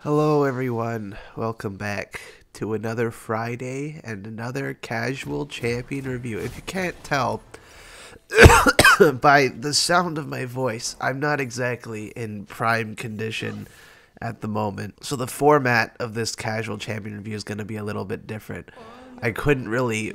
Hello, everyone. Welcome back to another Friday and another casual champion review. If you can't tell by the sound of my voice, I'm not exactly in prime condition at the moment. So the format of this casual champion review is going to be a little bit different. I couldn't really,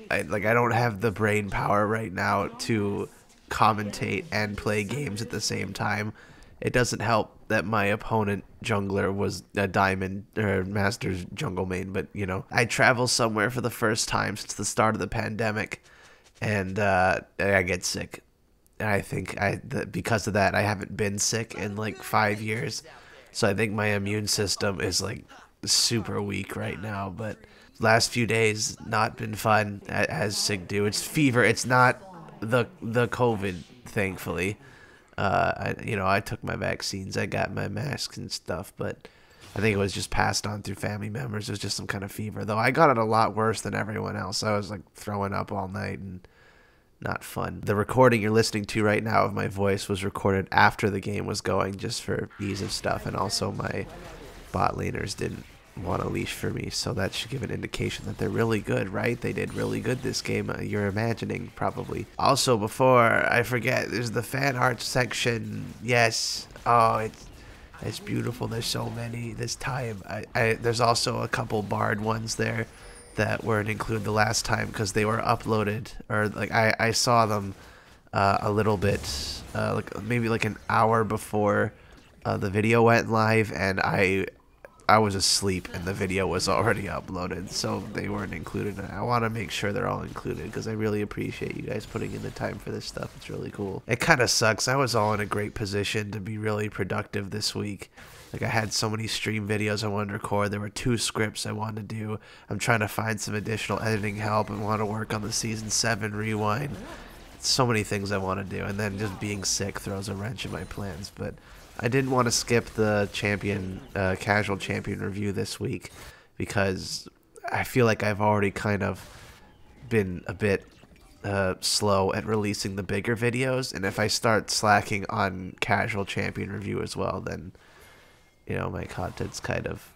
I don't have the brain power right now to commentate and play games at the same time. It doesn't help that my opponent jungler was a diamond or masters jungle main, but I travel somewhere for the first time since the start of the pandemic, and I get sick. And I think because of that, I haven't been sick in like 5 years. So I think my immune system is like super weak right now. But last few days not been fun, as sick do. It's fever. It's not the COVID, thankfully. I took my vaccines, I got my masks and stuff, but I think it was just passed on through family members. It was just some kind of fever, though I got it a lot worse than everyone else. I was like throwing up all night and not fun. The recording you're listening to right now of my voice was recorded after the game was going, just for ease of stuff, and also my bot laners didn't want to leash for me, so that should give an indication that they're really good, right? They did really good this game. You're imagining, probably. Also, before I forget, there's the fan art section. Yes. Oh, it's beautiful. There's so many this time. There's also a couple barred ones there that weren't included the last time because they were uploaded, or like I saw them a little bit, like maybe like an hour before the video went live, and I was asleep and the video was already uploaded, so they weren't included. I want to make sure they're all included because I really appreciate you guys putting in the time for this stuff. It's really cool. It kind of sucks. I was all in a great position to be really productive this week. Like, I had so many stream videos I wanted to record. There were 2 scripts I wanted to do. I'm trying to find some additional editing help and want to work on the Season 7 rewind. So many things I want to do, and then just being sick throws a wrench in my plans, but I didn't want to skip the casual champion review this week because I feel like I've already kind of been a bit slow at releasing the bigger videos, and if I start slacking on casual champion review as well, then my content's kind of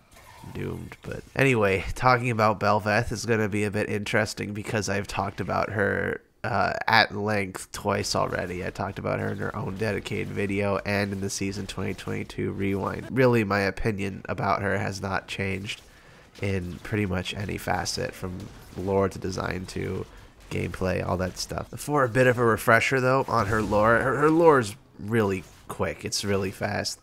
doomed. But anyway, talking about Bel'Veth is going to be a bit interesting because I've talked about her at length twice already. I talked about her in her own dedicated video and in the Season 2022 rewind. Really, my opinion about her has not changed in pretty much any facet, from lore to design to gameplay, all that stuff. For a bit of a refresher, though, on her lore, her lore is really quick. It's really fast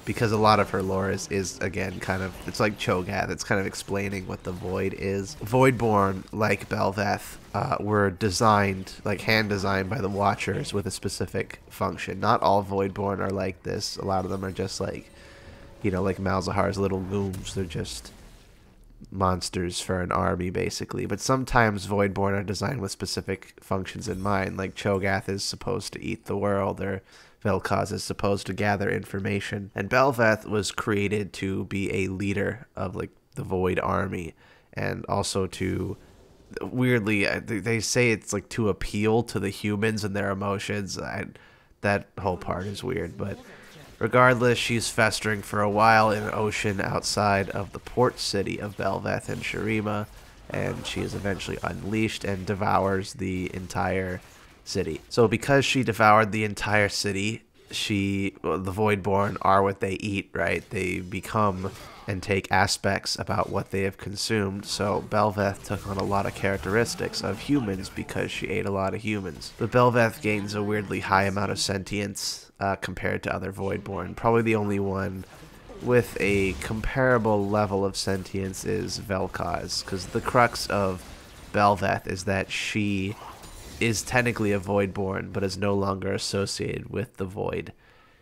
because a lot of her lore is again kind of, it's like cho'gath. It's kind of explaining what the void is. Voidborn, like Bel'Veth, were designed, like hand designed by the Watchers with a specific function. Not all Voidborn are like this. A lot of them are just like, like Malzahar's little gooms. They're just monsters for an army, basically. But sometimes Voidborn are designed with specific functions in mind, like cho'gath is supposed to eat the world, or vel'koz is supposed to gather information. And Bel'Veth was created to be a leader of like the Void army, and also to, weirdly, they say it's like to appeal to the humans and their emotions. That whole part is weird, but regardless, she's festering for a while in an ocean outside of the port city of Bel'Veth in Shurima, and she is eventually unleashed and devours the entire city. So because she devoured the entire city, the Voidborn are what they eat, right? They become and take aspects about what they have consumed. So Bel'Veth took on a lot of characteristics of humans because she ate a lot of humans. The Bel'Veth gains a weirdly high amount of sentience compared to other Voidborn. Probably the only one with a comparable level of sentience is vel'koz, because the crux of Bel'Veth is that she is technically a Voidborn, but is no longer associated with the Void.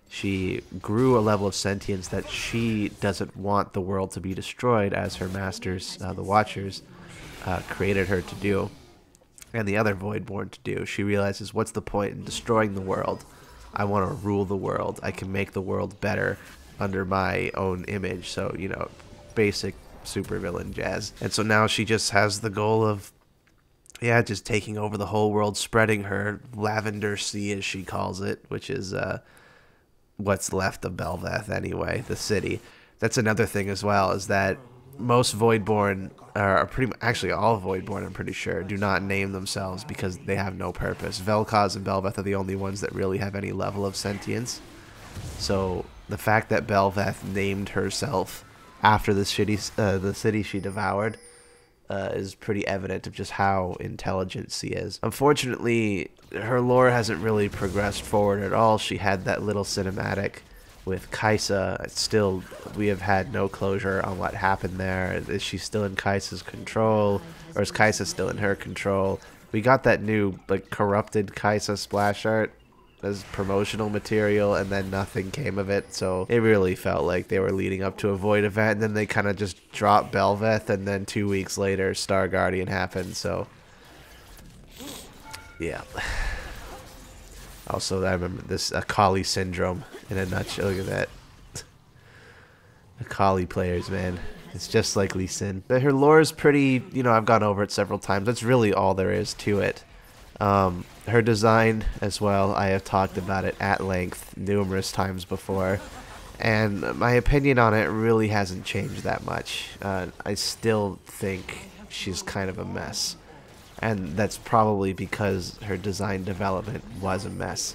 She grew a level of sentience that she doesn't want the world to be destroyed, as her masters, the Watchers, created her to do, and the other Voidborn to do. She realizes, what's the point in destroying the world? I want to rule the world. I can make the world better under my own image. So, basic supervillain jazz. And so now she just has the goal of, just taking over the whole world, spreading her lavender sea, as she calls it, which is what's left of Bel'Veth anyway, the city, That's another thing as well, is that most Voidborn, are pretty actually all Voidborn, I'm pretty sure, do not name themselves because they have no purpose. Vel'koz and Bel'Veth are the only ones that really have any level of sentience. So the fact that Bel'Veth named herself after the city she devoured is pretty evident of just how intelligent she is. Unfortunately, her lore hasn't really progressed forward at all. She had that little cinematic with Kaisa. Still, we have had no closure on what happened there. Is she still in Kaisa's control, or is Kaisa still in her control? We got that new, like, corrupted Kaisa splash art as promotional material, and then nothing came of it, so it really felt like they were leading up to a Void event, and then they kind of just dropped Bel'Veth, and then 2 weeks later, Star Guardian happened, so yeah. Also, I remember this Akali syndrome in a nutshell. Look at that. Akali players, man. It's just like Lee Sin. But her lore is pretty, you know, I've gone over it several times. That's really all there is to it. Her design as well, I have talked about it at length numerous times before. And my opinion on it really hasn't changed that much. I still think she's kind of a mess. And that's probably because her design development was a mess.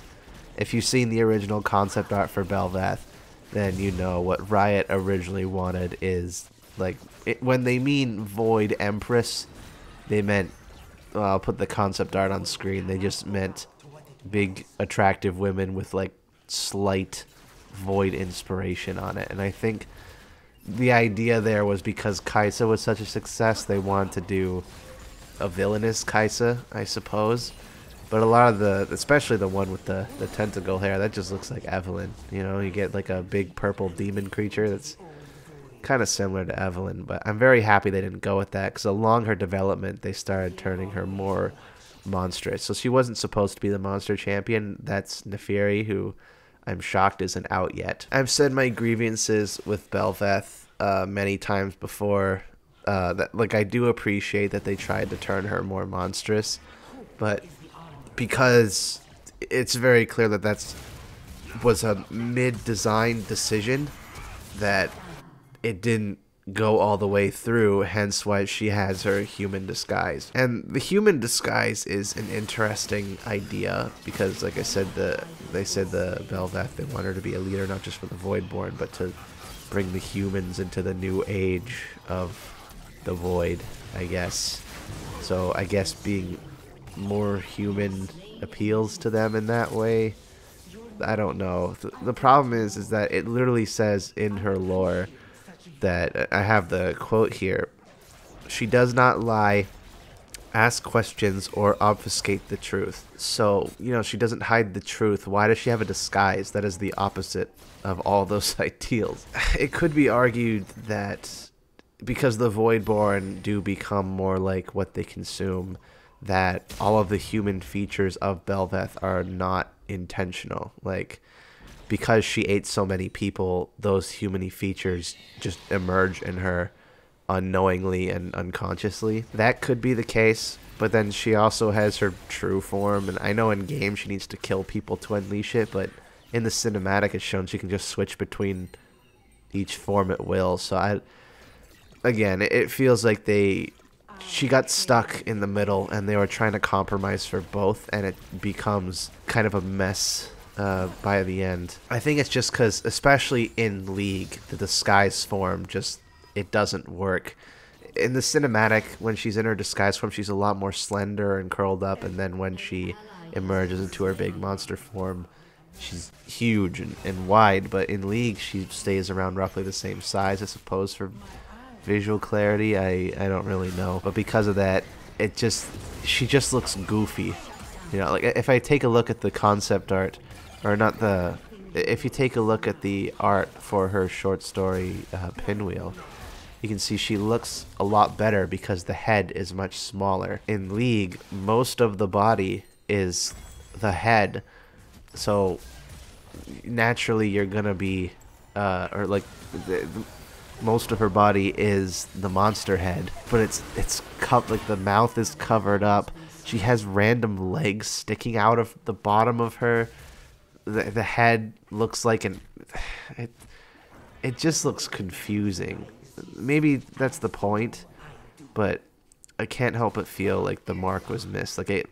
If you've seen the original concept art for Bel'Veth, then you know what Riot originally wanted is, like, when they mean Void Empress, they meant, well, I'll put the concept art on screen, they just meant big, attractive women with, like, slight Void inspiration on it. And I think the idea there was because Kaisa was such a success, they wanted to do a villainous Kaisa, I suppose. But a lot of the, especially the one with the tentacle hair, that just looks like Evelyn. You know, you get like a big purple demon creature that's kind of similar to Evelyn. But I'm very happy they didn't go with that, because along her development, they started turning her more monstrous. So she wasn't supposed to be the monster champion. That's Neferi, who I'm shocked isn't out yet. I've said my grievances with Bel'Veth many times before. That, like, I do appreciate that they tried to turn her more monstrous, but because it's very clear that was a mid-design decision, that it didn't go all the way through, hence why she has her human disguise. And the human disguise is an interesting idea, because, like I said, they said the Bel'Veth, they want her to be a leader not just for the Voidborn, but to bring the humans into the new age of the Void, I guess. So I guess being more human appeals to them in that way. I don't know. The problem is that it literally says in her lore that, I have the quote here, she does not lie, ask questions, or obfuscate the truth. So, you know, she doesn't hide the truth. Why does she have a disguise? That is the opposite of all those ideals. It could be argued that because the Voidborn do become more like what they consume, that all of the human features of Bel'Veth are not intentional. Like, because she ate so many people, those human features just emerge in her unknowingly and unconsciously. That could be the case, but then she also has her true form, and I know in game she needs to kill people to unleash it, but in the cinematic it's shown she can just switch between each form at will. So again, it feels like she got stuck in the middle, and they were trying to compromise for both, and it becomes kind of a mess by the end. I think it's just because, especially in League, the disguise form it doesn't work. In the cinematic, when she's in her disguise form, she's a lot more slender and curled up, and then when she emerges into her big monster form, she's huge and wide. But in League, she stays around roughly the same size, I suppose, for visual clarity. I don't really know, but because of that, she just looks goofy. You know, like, if I take a look at the concept art, if you take a look at the art for her short story Pinwheel, you can see she looks a lot better because the head is much smaller. In League, most of the body is the head, so naturally you're gonna be most of her body is the monster head, but it's like the mouth is covered up. She has random legs sticking out of the bottom of her. The head looks like it just looks confusing. Maybe that's the point, but I can't help but feel like the mark was missed. Like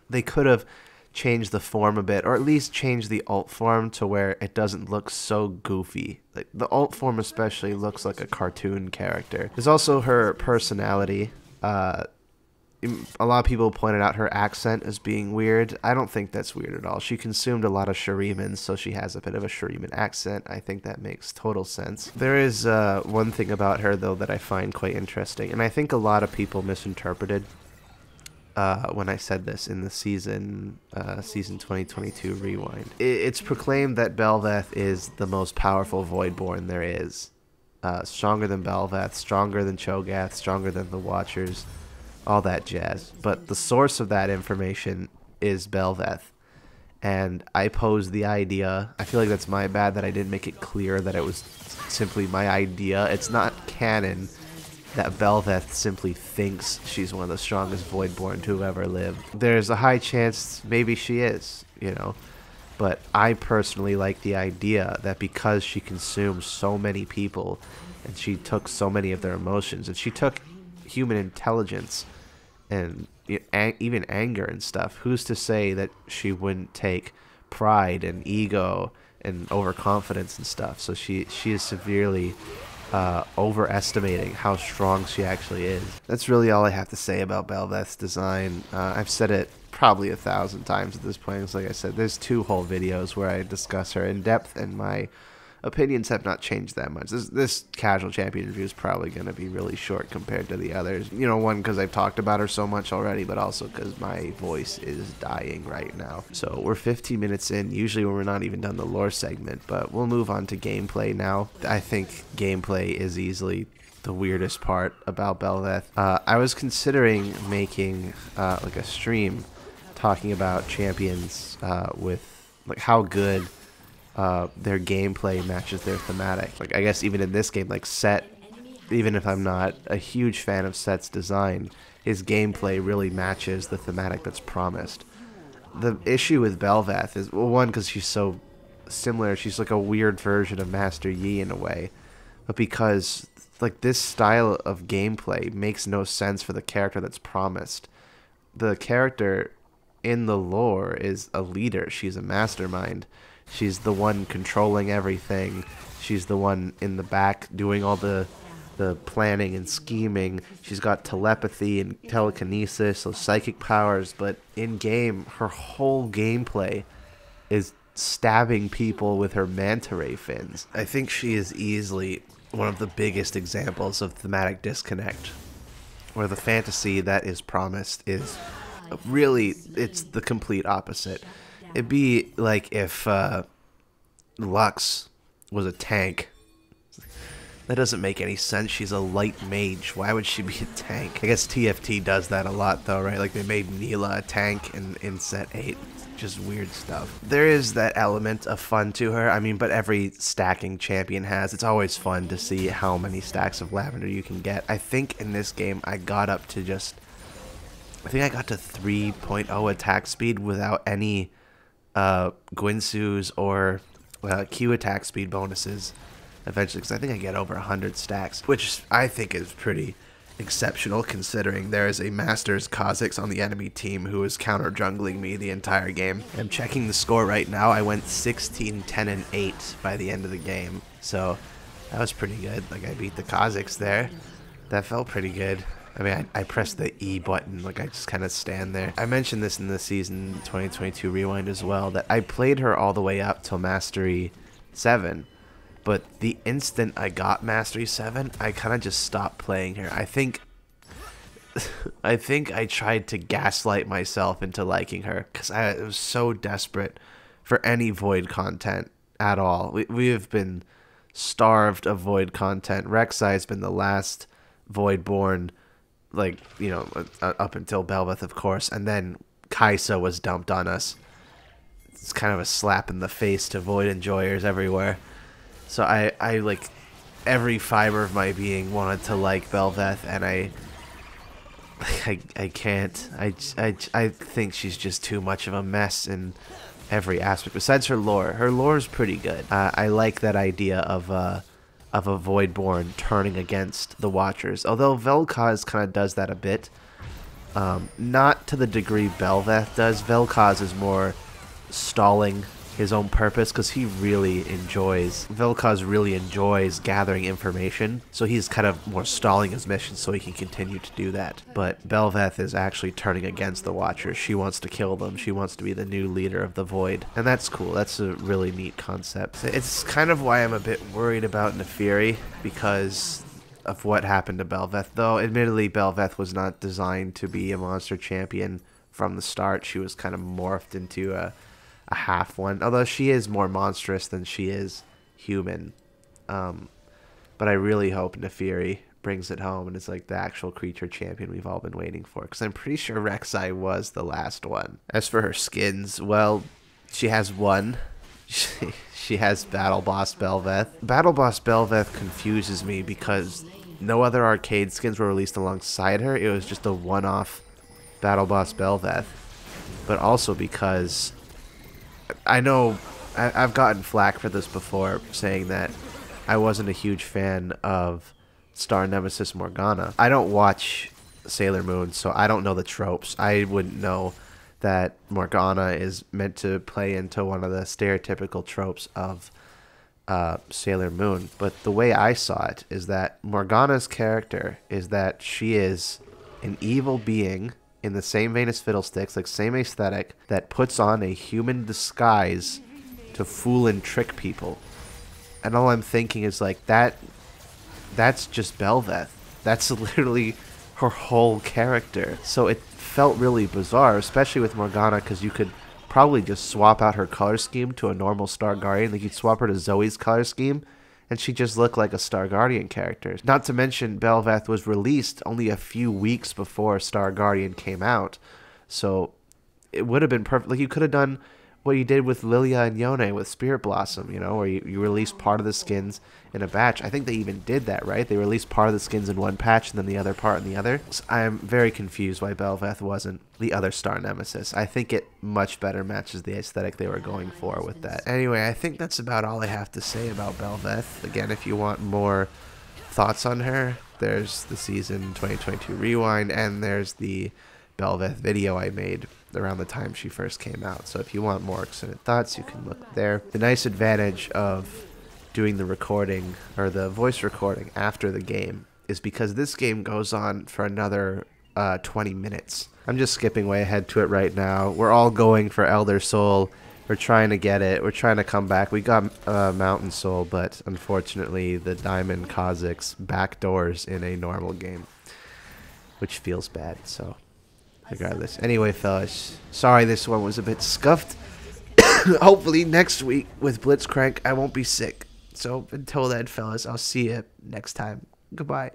they could have changed the form a bit, or at least changed the alt form to where it doesn't look so goofy. Like the alt form especially looks like a cartoon character. There's also her personality. A lot of people pointed out her accent as being weird. I don't think that's weird at all. She consumed a lot of Shuriman, so she has a bit of a Shuriman accent. I think that makes total sense. There is one thing about her, though, that I find quite interesting, and I think a lot of people misinterpreted when I said this in the season 2022 rewind. It's proclaimed that Bel'Veth is the most powerful Voidborn there is. Stronger than Bel'Veth, stronger than cho'gath, stronger than the Watchers, all that jazz. But the source of that information is Bel'Veth. And I posed the idea. I feel like that's my bad that I didn't make it clear that it was simply my idea. It's not canon that Bel'Veth simply thinks she's one of the strongest Voidborn to have ever lived. There's a high chance maybe she is, you know. But I personally like the idea that because she consumed so many people and she took so many of their emotions and she took human intelligence and even anger and stuff, who's to say that she wouldn't take pride and ego and overconfidence and stuff? So she is severely overestimating how strong she actually is. That's really all I have to say about Bel'Veth's design. I've said it probably 1,000 times at this point. It's like I said, there's 2 whole videos where I discuss her in depth, and my opinions have not changed that much. This casual champion review is probably going to be really short compared to the others. You know, one, because I've talked about her so much already, but also because my voice is dying right now. So we're 15 minutes in, usually when we're not even done the lore segment, but we'll move on to gameplay now. I think gameplay is easily the weirdest part about Bel'Veth. I was considering making like a stream talking about champions with like how good their gameplay matches their thematic. Like I guess even in this game, like Set, even if I'm not a huge fan of Set's design, his gameplay really matches the thematic that's promised. The issue with Bel'Veth is, well, one, because she's so similar, she's like a weird version of Master Yi in a way, but because like this style of gameplay makes no sense for the character that's promised. The character in the lore is a leader. She's a mastermind. She's the one controlling everything. She's the one in the back doing all the planning and scheming. She's got telepathy and telekinesis, so psychic powers, but in game, her whole gameplay is stabbing people with her manta ray fins. I think she is easily one of the biggest examples of thematic disconnect, where the fantasy that is promised is really, it's the complete opposite. It'd be like if Lux was a tank. That doesn't make any sense. She's a light mage. Why would she be a tank? I guess TFT does that a lot, though, right? Like, they made Neela a tank in Set 8. Just weird stuff. There is that element of fun to her. I mean, but every stacking champion has. It's always fun to see how many stacks of lavender you can get. I think in this game, I got up to just... I think I got to 3.0 attack speed without any Gwinsu's or Q attack speed bonuses eventually, because I think I get over 100 stacks, which I think is pretty exceptional considering there is a Masters Kha'Zix on the enemy team who is counter jungling me the entire game. I'm checking the score right now. I went 16, 10, and 8 by the end of the game, so that was pretty good. Like, I beat the Kha'Zix there. That felt pretty good. I mean, I pressed the E button, like I just kind of stand there. I mentioned this in the season 2022 rewind as well, that I played her all the way up till Mastery 7. But the instant I got Mastery 7, I kind of just stopped playing her. I think I tried to gaslight myself into liking her, because I was so desperate for any Void content at all. We have been starved of Void content. Rek'Sai has been the last Voidborn, like, you know, up until Bel'Veth, of course, and then Kai'Sa was dumped on us. It's kind of a slap in the face to Void enjoyers everywhere. So I like, every fiber of my being wanted to like Bel'Veth, and I can't. I think she's just too much of a mess, and every aspect besides her lore. Her lore is pretty good. I like that idea of a Voidborn turning against the Watchers. Although vel'koz kind of does that a bit. Not to the degree Bel'Veth does. vel'koz is more stalling his own purpose because vel'koz really enjoys gathering information, so he's kind of more stalling his mission so he can continue to do that. But Bel'Veth is actually turning against the Watchers. She wants to kill them. She wants to be the new leader of the Void, and that's cool. That's a really neat concept. It's kind of why I'm a bit worried about Neferi, because of what happened to Bel'Veth, though admittedly Bel'Veth was not designed to be a monster champion from the start. She was kind of morphed into a half one, although she is more monstrous than she is human. But I really hope Neferi brings it home and is like the actual creature champion we've all been waiting for, because I'm pretty sure Rek'Sai was the last one. As for her skins, well, she has one. She has Battle Boss Bel'Veth. Battle Boss Bel'Veth confuses me because no other arcade skins were released alongside her. It was just a one-off Battle Boss Bel'Veth. But also because I know I've gotten flack for this before, saying that I wasn't a huge fan of Star Nemesis Morgana. I don't watch Sailor Moon, so I don't know the tropes. I wouldn't know that Morgana is meant to play into one of the stereotypical tropes of Sailor Moon. But the way I saw it is that Morgana's character is that she is an evil being in the same vein as Fiddlesticks, like same aesthetic, that puts on a human disguise to fool and trick people. And all I'm thinking is like that's just Bel'Veth. That's literally her whole character. So it felt really bizarre, especially with Morgana, because you could probably just swap out her color scheme to a normal Star Guardian. Like you'd swap her to Zoe's color scheme, and she just looked like a Star Guardian character. Not to mention, Bel'Veth was released only a few weeks before Star Guardian came out, so it would have been perfect. Like you could have done what you did with Lilia and Yone with Spirit Blossom, you know, where you released part of the skins in a batch. I think they even did that, right? They released part of the skins in one patch and then the other part in the other. So I am very confused why Bel'Veth wasn't the other Star Nemesis. I think it much better matches the aesthetic they were going for with that. Anyway, I think that's about all I have to say about Bel'Veth. Again, if you want more thoughts on her, there's the Season 2022 Rewind, and there's the Bel'Veth video I made around the time she first came out. So if you want more extended thoughts, you can look there. The nice advantage of doing the recording, or the voice recording, after the game is because this game goes on for another 20 minutes. I'm just skipping way ahead to it right now. We're all going for Elder Soul. We're trying to get it. We're trying to come back. We got Mountain Soul, but unfortunately the Diamond Kha'Zix backdoors in a normal game, which feels bad, so regardless. Anyway, fellas, sorry this one was a bit scuffed. Hopefully next week with Blitzcrank I won't be sick. So until then, fellas, I'll see you next time. Goodbye.